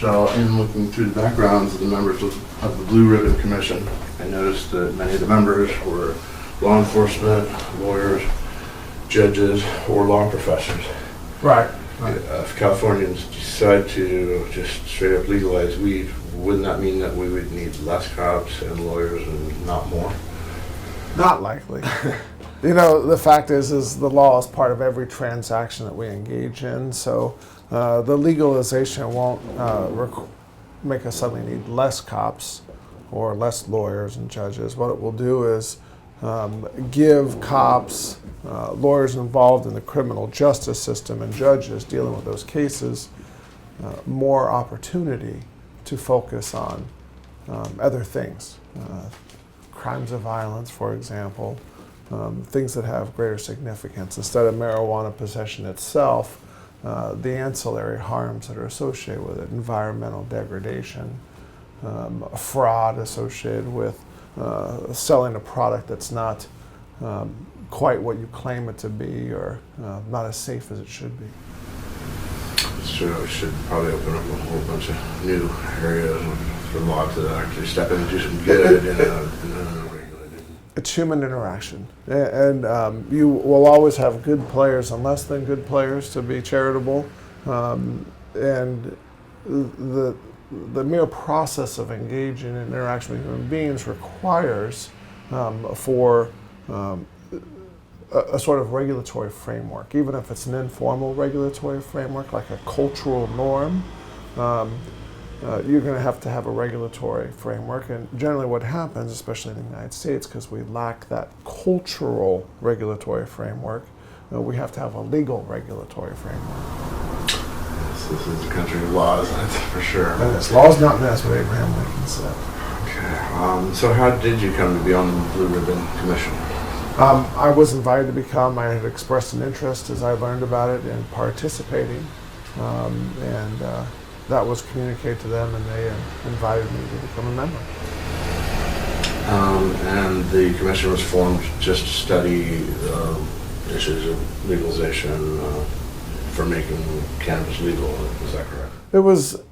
So, in looking through the backgrounds of the members of the Blue Ribbon Commission, I noticed that many of the members were law enforcement, lawyers, judges, or law professors. Right. If Californians decide to just straight up legalize weed, wouldn't that mean that we would need less cops and lawyers and not more? Not likely. You know, the fact is the law is part of every transaction that we engage in, so the legalization won't make us suddenly need less cops or less lawyers and judges. What it will do is give cops, lawyers involved in the criminal justice system, and judges dealing with those cases more opportunity to focus on other things. Crimes of violence, for example, things that have greater significance. Instead of marijuana possession itself, the ancillary harms that are associated with it, environmental degradation, fraud associated with selling a product that's not quite what you claim it to be, or not as safe as it should be. So we should probably open up a whole bunch of new areas for law to actually step in and do some good in a regulated. It's human interaction, and you will always have good players and less than good players, to be charitable, and the mere process of engaging in interaction with human beings requires for a sort of regulatory framework, even if it's an informal regulatory framework, like a cultural norm. You're going to have a regulatory framework, and generally what happens, especially in the United States, because we lack that cultural regulatory framework, we have to have a legal regulatory framework. Yes, this is a country of laws, that's for sure. And it's laws not mess, what Abraham Lincoln said. Okay, so how did you come to be on the Blue Ribbon Commission? I was invited to become. I had expressed an interest as I learned about it in participating, and that was communicated to them, and they invited me to become a member. And the commission was formed just to study issues of legalization for making cannabis legal. Is that correct? It was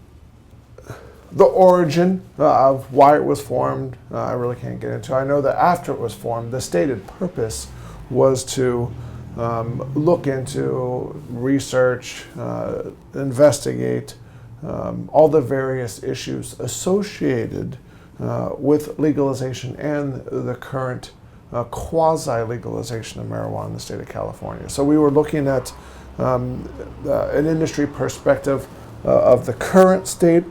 the origin of why it was formed. I really can't get into. I know that after it was formed, the stated purpose was to look into, research, investigate all the various issues associated with legalization and the current quasi-legalization of marijuana in the state of California. So we were looking at an industry perspective of the current state,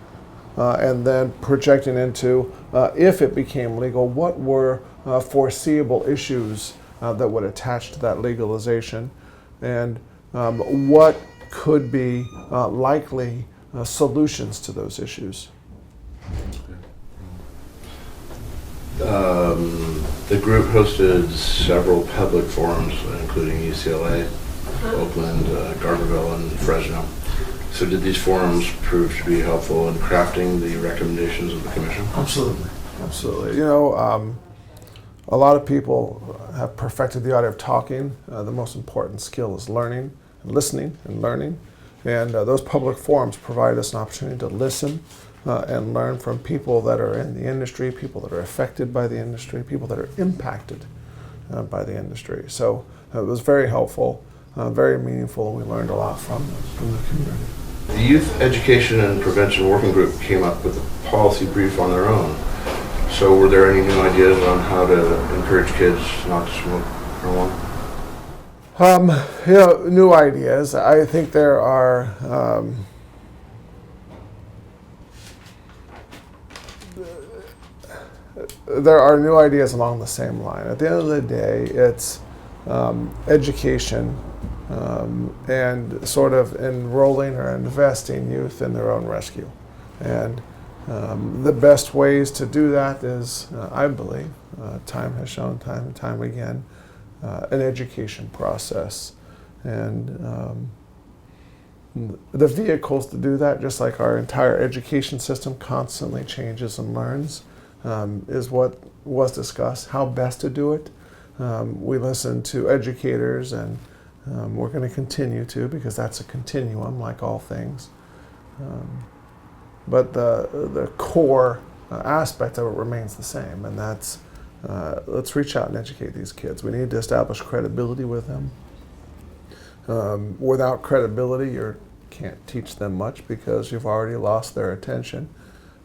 and then projecting into, if it became legal, what were foreseeable issues that would attach to that legalization, and what could be likely solutions to those issues. The group hosted several public forums, including UCLA, Oakland, Garberville, and Fresno. So did these forums prove to be helpful in crafting the recommendations of the commission? Absolutely, absolutely. You know, a lot of people have perfected the art of talking. The most important skill is learning, and listening, and learning. And those public forums provide us an opportunity to listen and learn from people that are in the industry, people that are affected by the industry, people that are impacted by the industry. So it was very helpful, very meaningful, and we learned a lot from the community. The Youth Education and Prevention Working Group came up with a policy brief on their own. So were there any new ideas on how to encourage kids not to smoke marijuana? You know, new ideas. I think there are new ideas along the same line. At the end of the day, it's education and sort of enrolling or investing youth in their own rescue. And the best ways to do that is, I believe, time has shown time and time again, an education process. And the vehicles to do that, just like our entire education system constantly changes and learns, is what was discussed, how best to do it. We listened to educators, and we're going to continue to, because that's a continuum, like all things. but the core aspect of it remains the same, and that's let's reach out and educate these kids. We need to establish credibility with them. Without credibility, you can't teach them much because you've already lost their attention.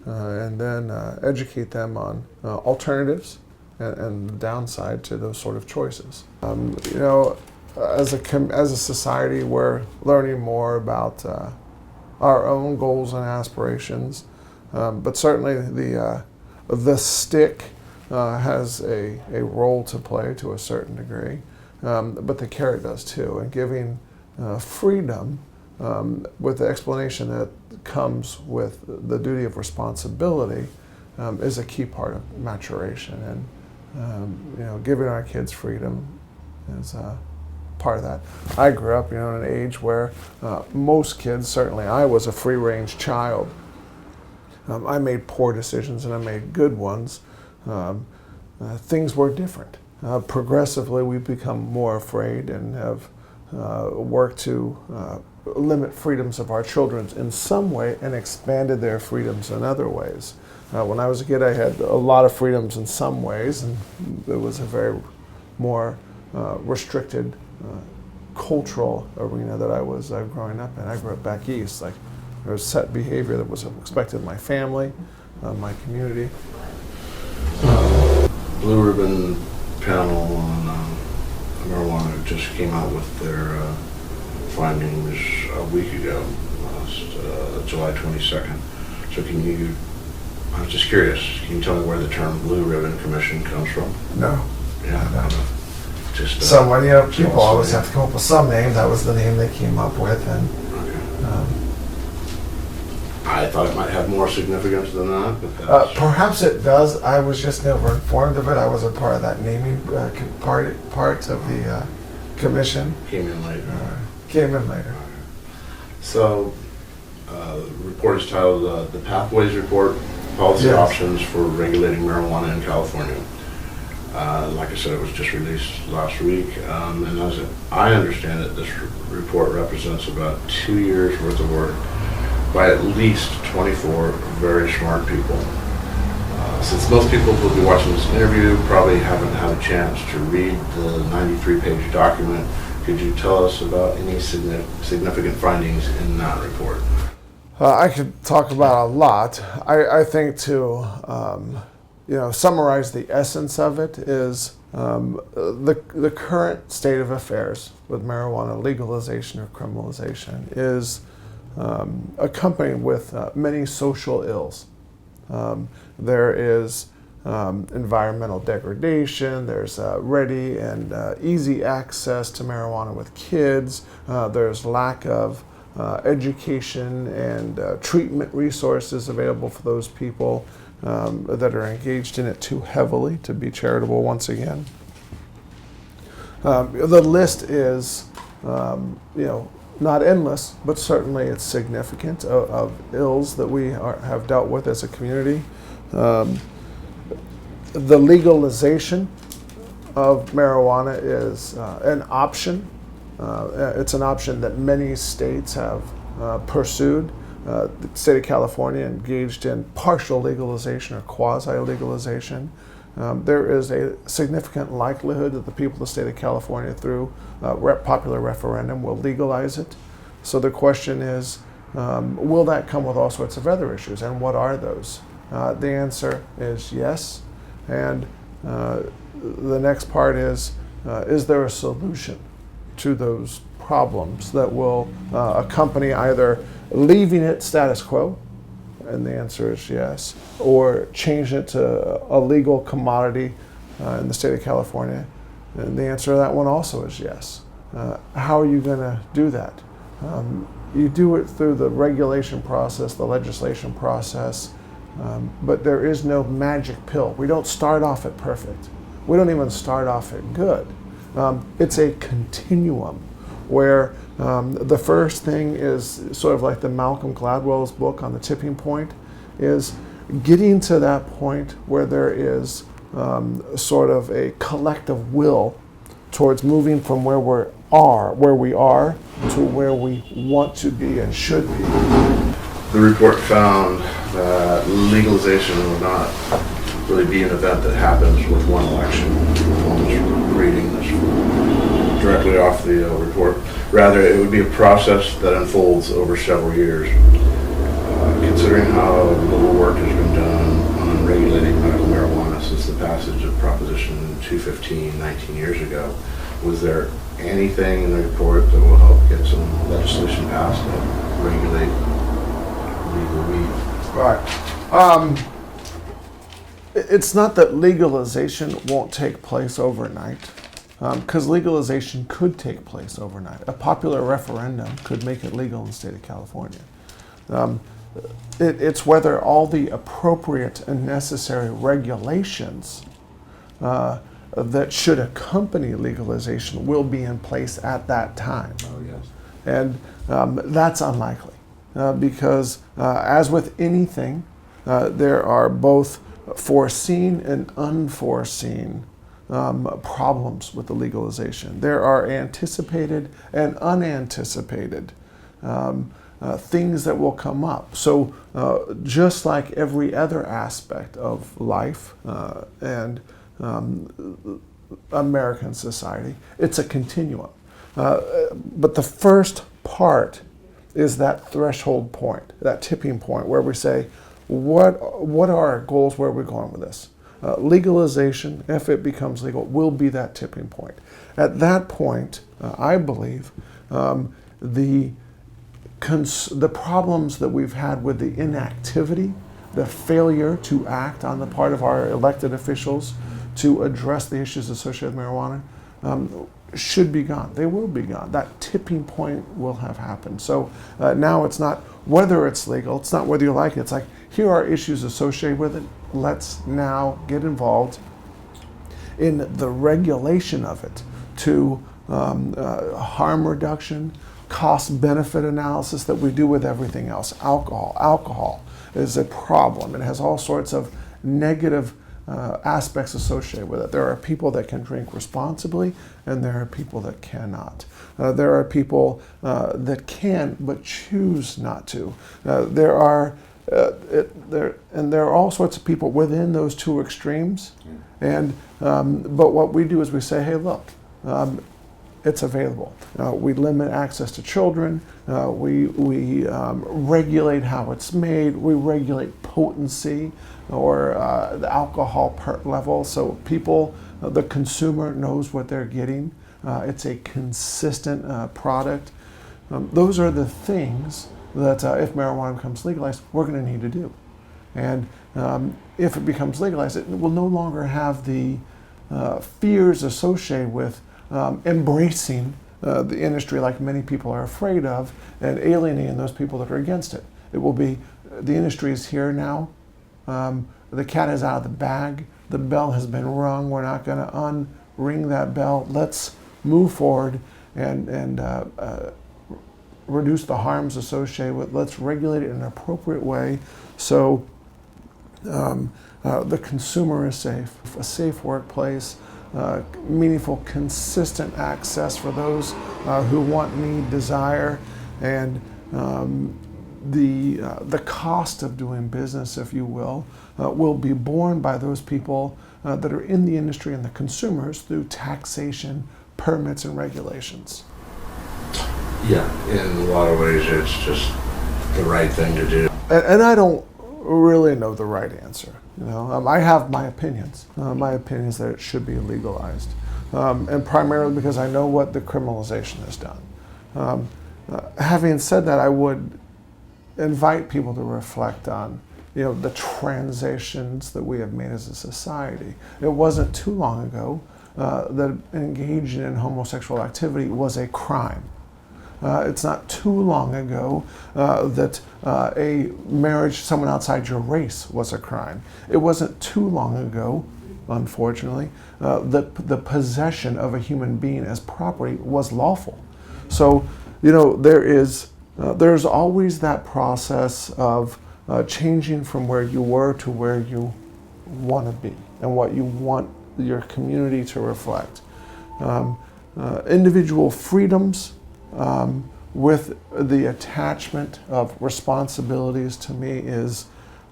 And then educate them on alternatives and the downside to those sort of choices. As a society, we're learning more about our own goals and aspirations, but certainly the stick has a role to play to a certain degree, but the carrot does too, and giving freedom with the explanation that comes with the duty of responsibility is a key part of maturation, and giving our kids freedom is part of that. I grew up, in an age where most kids, certainly I was a free-range child. I made poor decisions and I made good ones. Things were different. Progressively, we've become more afraid and have worked to limit freedoms of our children in some way and expanded their freedoms in other ways. When I was a kid, I had a lot of freedoms in some ways, and it was a very more restricted cultural arena that I was growing up in. I grew up back east. Like, there was set behavior that was expected of my family, my community. Blue Ribbon panel on marijuana just came out with their findings a week ago, last July 22nd. So I was just curious, can you tell me where the term Blue Ribbon Commission comes from? No. Yeah, no. Just someone, people always have to come up with some name. That was the name they came up with, and I thought it might have more significance than that. But perhaps it does. I was just never informed of it. I wasn't part of that naming part of the commission. Came in later. So, the report is titled "The Pathways Report: Policy Options for Regulating Marijuana in California." Like I said, it was just released last week, and as I understand it, this report represents about 2 years worth of work by at least 24 very smart people. Since most people who will be watching this interview probably haven't had a chance to read the 93-page document, could you tell us about any significant findings in that report? I could talk about a lot. I think to summarize the essence of it is the current state of affairs with marijuana legalization or criminalization is accompanied with many social ills. There is environmental degradation, there's ready and easy access to marijuana with kids, there's lack of education and treatment resources available for those people that are engaged in it too heavily to be charitable once again. The list is, not endless, but certainly it's significant of ills that we have dealt with as a community. The legalization of marijuana is an option. It's an option that many states have pursued. The state of California engaged in partial legalization or quasi-legalization. There is a significant likelihood that the people of the state of California, through popular referendum, will legalize it. So the question is, will that come with all sorts of other issues, and what are those? The answer is yes. And the next part is there a solution to those problems that will accompany either leaving it status quo, and the answer is yes, or changing it to a legal commodity in the state of California, and the answer to that one also is yes. How are you going to do that? You do it through the regulation process, the legislation process, but there is no magic pill. We don't start off at perfect. We don't even start off at good. It's a continuum where the first thing is sort of like the Malcolm Gladwell's book on the tipping point, is getting to that point where there is sort of a collective will towards moving from where we are to where we want to be and should be. The report found that legalization will not really be an event that happens with one election. I'm just reading this directly off the report. Rather, it would be a process that unfolds over several years. Considering how little work has been done on regulating medical marijuana since the passage of Proposition 215 19 years ago, was there anything in the report that will help get some legislation passed that regulate legal weed? Right. It's not that legalization won't take place overnight, because legalization could take place overnight. A popular referendum could make it legal in the state of California. It's whether all the appropriate and necessary regulations that should accompany legalization will be in place at that time. Oh, yes. And that's unlikely because as with anything, there are both foreseen and unforeseen problems with the legalization. There are anticipated and unanticipated things that will come up. So just like every other aspect of life and American society, it's a continuum. But the first part is that threshold point, that tipping point where we say, what are our goals, where are we going with this? Legalization, if it becomes legal, will be that tipping point. At that point, I believe the problems that we've had with the inactivity, the failure to act on the part of our elected officials to address the issues associated with marijuana should be gone. They will be gone. That tipping point will have happened. So now it's not whether it's legal, it's not whether you like it, it's like, here are issues associated with it. Let's now get involved in the regulation of it to harm reduction, cost-benefit analysis that we do with everything else. Alcohol is a problem. It has all sorts of negative aspects associated with it. There are people that can drink responsibly, and there are people that cannot. There are people that can but choose not to. There are all sorts of people within those two extremes. And but what we do is we say, hey, look. It's available. We limit access to children. We regulate how it's made. We regulate potency or the alcohol level, so people, the consumer knows what they're getting. It's a consistent product. Those are the things that if marijuana becomes legalized, we're going to need to do. And if it becomes legalized, it will no longer have the fears associated with embracing the industry like many people are afraid of and alienating those people that are against it. It will be, the industry is here now. The cat is out of the bag. The bell has been rung. We're not going to unring that bell. Let's move forward and reduce the harms associated with it. Let's regulate it in an appropriate way so the consumer is safe, a safe workplace, meaningful, consistent access for those who want, need, desire, and the cost of doing business, if you will be borne by those people that are in the industry and the consumers through taxation, permits, and regulations. Yeah, in a lot of ways, it's just the right thing to do. And I don't really know the right answer. I have my opinions. My opinion is that it should be legalized, and primarily because I know what the criminalization has done. Having said that, I would invite people to reflect on, the transitions that we have made as a society. It wasn't too long ago that engaging in homosexual activity was a crime. It's not too long ago that a marriage to someone outside your race was a crime. It wasn't too long ago, unfortunately, that the possession of a human being as property was lawful. So, there's always that process of changing from where you were to where you want to be and what you want your community to reflect. Individual freedoms with the attachment of responsibilities to me is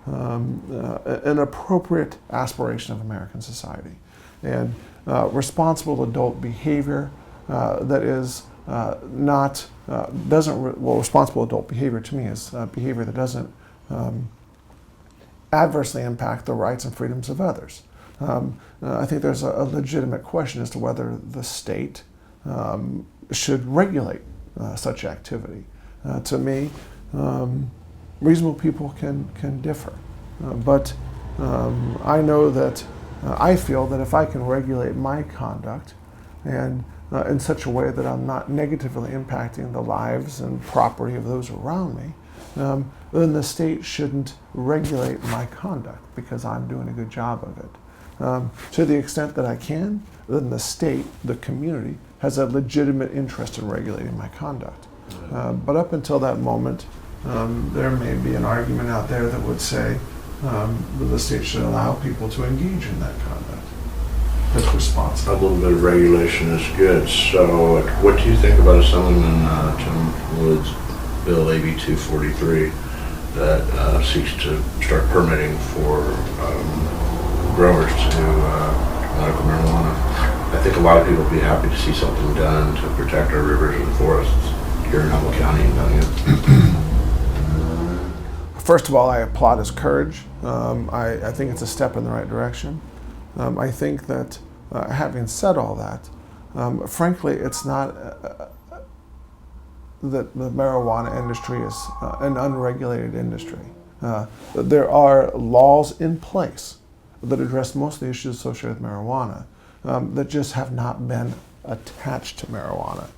an appropriate aspiration of American society. And responsible adult behavior that is responsible adult behavior to me is behavior that doesn't adversely impact the rights and freedoms of others. I think there's a legitimate question as to whether the state should regulate such activity. To me, reasonable people can differ, but I know that I feel that if I can regulate my conduct and in such a way that I'm not negatively impacting the lives and property of those around me, then the state shouldn't regulate my conduct because I'm doing a good job of it. To the extent that I can, then the state, the community, has a legitimate interest in regulating my conduct. But up until that moment, there may be an argument out there that would say that the state should allow people to engage in that conduct. That's responsible. A little bit of regulation is good. So what do you think about Assemblyman Tim Wood's Bill AB 243 that seeks to start permitting for growers to do medical marijuana? I think a lot of people would be happy to see something done to protect our rivers and forests here in Humboldt County and Dunedin. First of all, I applaud his courage. I think it's a step in the right direction. I think that having said all that, frankly, it's not that the marijuana industry is an unregulated industry. There are laws in place that address most of the issues associated with marijuana that just have not been attached to marijuana.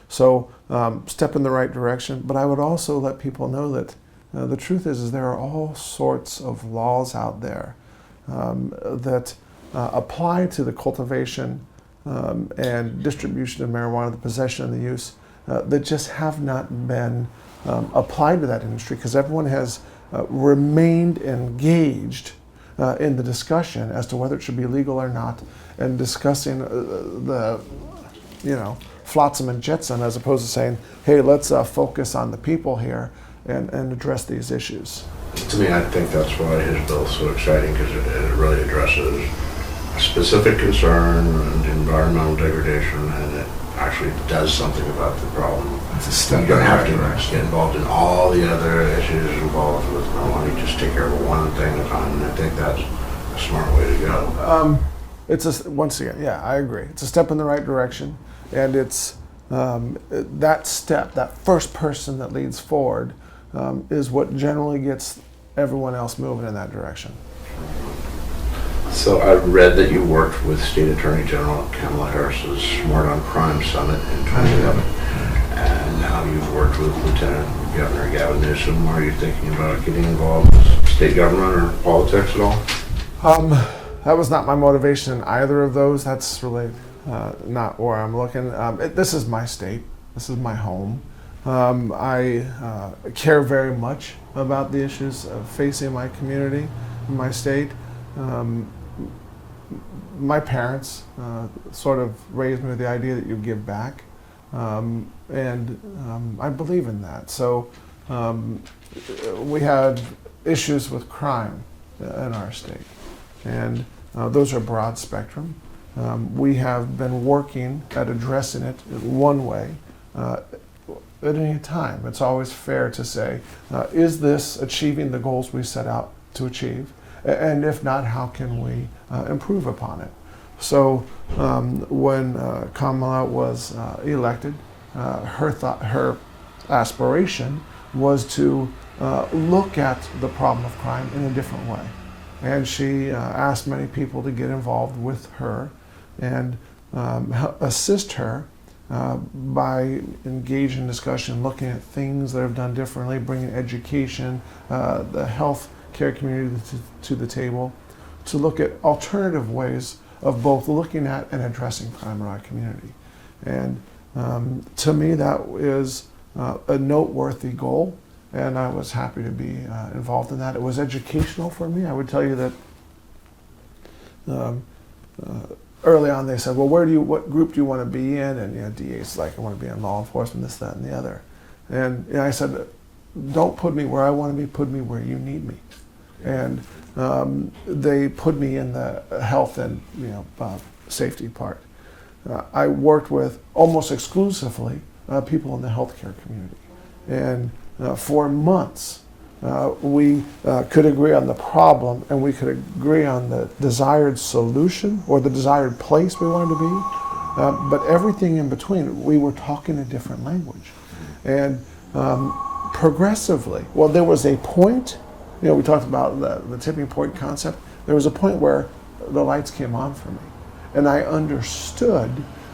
So step in the right direction, but I would also let people know that the truth is there are all sorts of laws out there that apply to the cultivation and distribution of marijuana, the possession and the use, that just have not been applied to that industry because everyone has remained engaged in the discussion as to whether it should be legal or not, and discussing the, flotsam and jetsam, as opposed to saying, hey, let's focus on the people here and address these issues. To me, I think that's why his bill is so exciting, because it really addresses a specific concern and environmental degradation, and it actually does something about the problem. It's a step You don't in the have right to direction. get involved in all the other issues involved with marijuana. You just take care of one thing at a time, and I think that's a smart way to go. Once again, yeah, I agree. It's a step in the right direction, and it's that step, that first person that leads forward, is what generally gets everyone else moving in that direction. So I read that you worked with State Attorney General Kamala Harris's Smart on Crime Summit in 2011, and now you've worked with Lieutenant Governor Gavin Newsome. Are you thinking about getting involved with state government or politics at all? That was not my motivation in either of those. That's really not where I'm looking. This is my state. This is my home. I care very much about the issues facing my community, my state. My parents sort of raised me with the idea that you give back, and I believe in that. So we had issues with crime in our state, and those are broad spectrum. We have been working at addressing it in one way at any time. It's always fair to say, is this achieving the goals we set out to achieve? And if not, how can we improve upon it? So when Kamala was elected, her aspiration was to look at the problem of crime in a different way. And she asked many people to get involved with her and assist her by engaging in discussion, looking at things that have done differently, bringing education, the health care community to the table, to look at alternative ways of both looking at and addressing crime in our community. And to me, that is a noteworthy goal, and I was happy to be involved in that. It was educational for me. I would tell you that early on they said, well, what group do you want to be in? And DA's like, I want to be in law enforcement, this, that, and the other. And I said, don't put me where I want to be, put me where you need me. And they put me in the health and safety part. I worked with almost exclusively people in the healthcare community. And for months, we could agree on the problem and we could agree on the desired solution or the desired place we wanted to be. But everything in between, we were talking a different language. And progressively, well, there was a point, we talked about the tipping point concept. There was a point where the lights came on for me. And I understood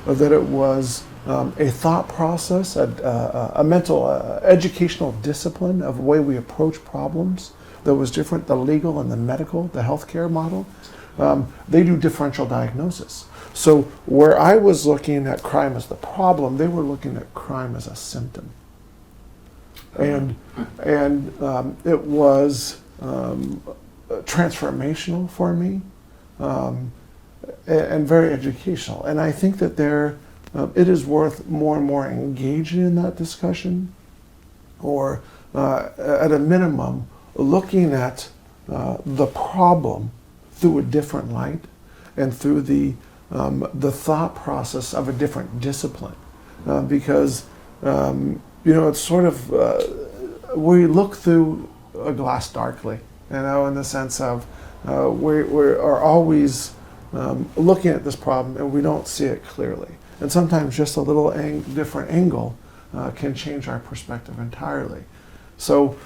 that it was a thought process, a mental, educational discipline of the way we approach problems that was different. The legal and the medical, the healthcare model, they do differential diagnosis. So where I was looking at crime as the problem, they were looking at crime as a symptom. And it was transformational for me and very educational. And I think that it is worth more and more engaging in that discussion, or at a minimum, looking at the problem through a different light and through the thought process of a different discipline. Because it's sort of, we look through a glass darkly, in the sense of we are always looking at this problem and we don't see it clearly. And sometimes just a little different angle can change our perspective entirely. So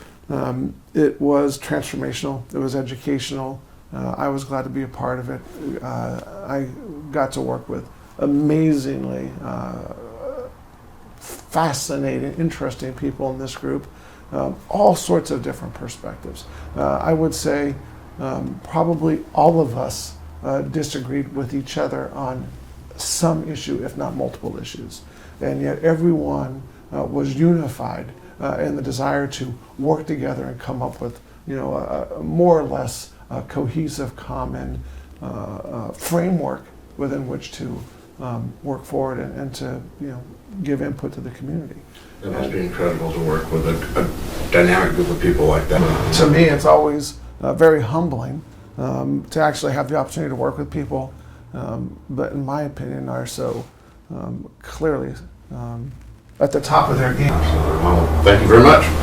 it was transformational, it was educational. I was glad to be a part of it. I got to work with amazingly fascinating, interesting people in this group, all sorts of different perspectives. I would say probably all of us disagreed with each other on some issue, if not multiple issues. And yet everyone was unified in the desire to work together and come up with a more or less cohesive, common framework within which to work forward and to give input to the community. It must be incredible to work with a dynamic group of people like that. To me, it's always very humbling to actually have the opportunity to work with people, but in my opinion are so clearly at the top of their game. Absolutely. Well, thank you very much.